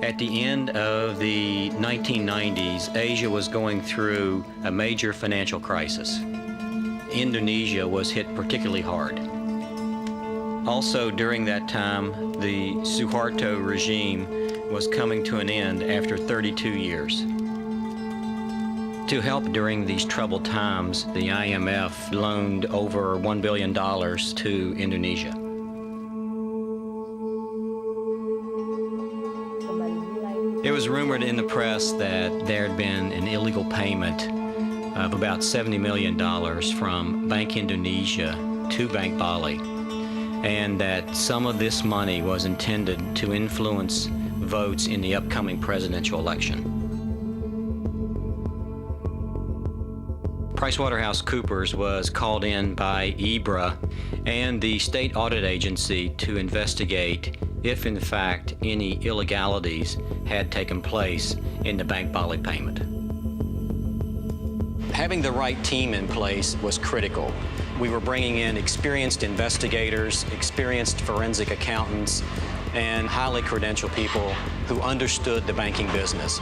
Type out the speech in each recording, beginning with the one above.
At the end of the 1990s, Asia was going through a major financial crisis. Indonesia was hit particularly hard. Also, during that time, the Suharto regime was coming to an end after 32 years. To help during these troubled times, the IMF loaned over $1 billion to Indonesia. It was rumored in the press that there had been an illegal payment of about $70 million from Bank Indonesia to Bank Bali, and that some of this money was intended to influence votes in the upcoming presidential election. PricewaterhouseCoopers was called in by IBRA and the state audit agency to investigate if, in fact, any illegalities had taken place in the Bank Bali payment. Having the right team in place was critical. We were bringing in experienced investigators, experienced forensic accountants, and highly credentialed people who understood the banking business.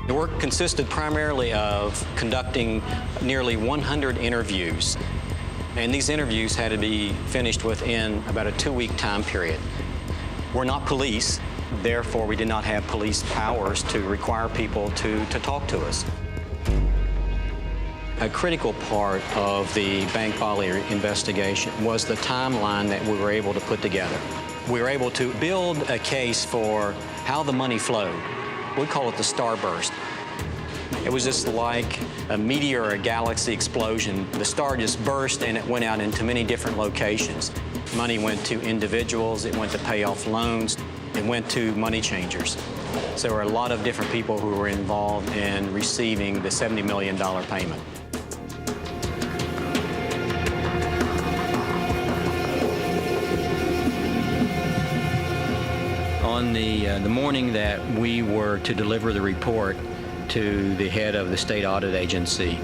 The work consisted primarily of conducting nearly 100 interviews, and these interviews had to be finished within about a 2-week time period. We're not police, therefore we did not have police powers to require people to talk to us. A critical part of the Bank Bali investigation was the timeline that we were able to put together. We were able to build a case for how the money flowed. We call it the starburst. It was just like a meteor or a galaxy explosion. The star just burst and it went out into many different locations. Money went to individuals, it went to pay off loans, it went to money changers. So there were a lot of different people who were involved in receiving the $70 million payment. On the morning that we were to deliver the report to the head of the state audit agency,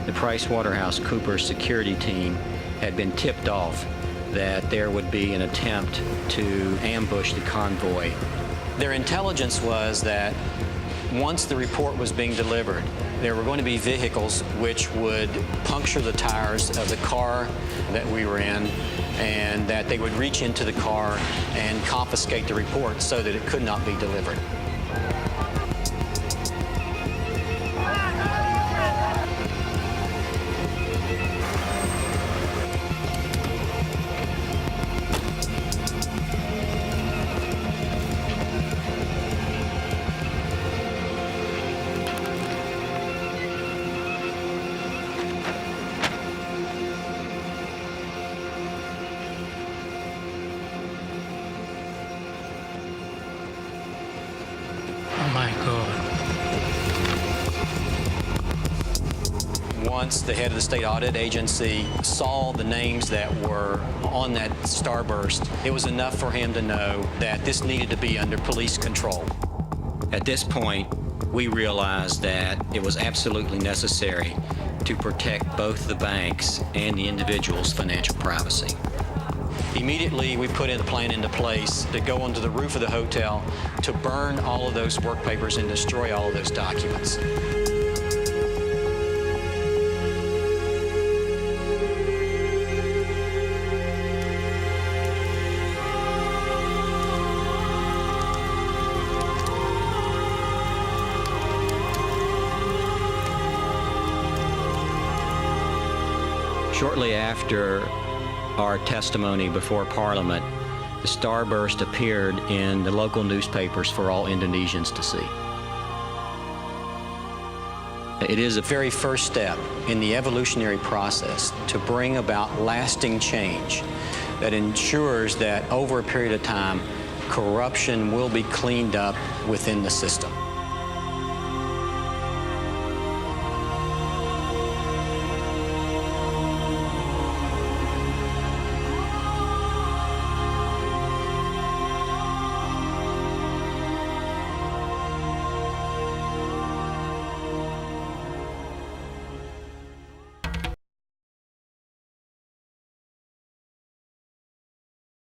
the PricewaterhouseCoopers security team had been tipped off that there would be an attempt to ambush the convoy. Their intelligence was that once the report was being delivered, there were going to be vehicles which would puncture the tires of the car that we were in, and that they would reach into the car and confiscate the report so that it could not be delivered. Oh my God. Once the head of the state audit agency saw the names that were on that starburst, it was enough for him to know that this needed to be under police control. At this point, we realized that it was absolutely necessary to protect both the banks and the individual's financial privacy. Immediately, we put a plan into place to go onto the roof of the hotel to burn all of those work papers and destroy all of those documents. Shortly after our testimony before Parliament, the starburst appeared in the local newspapers for all Indonesians to see. It is a very first step in the evolutionary process to bring about lasting change that ensures that over a period of time, corruption will be cleaned up within the system.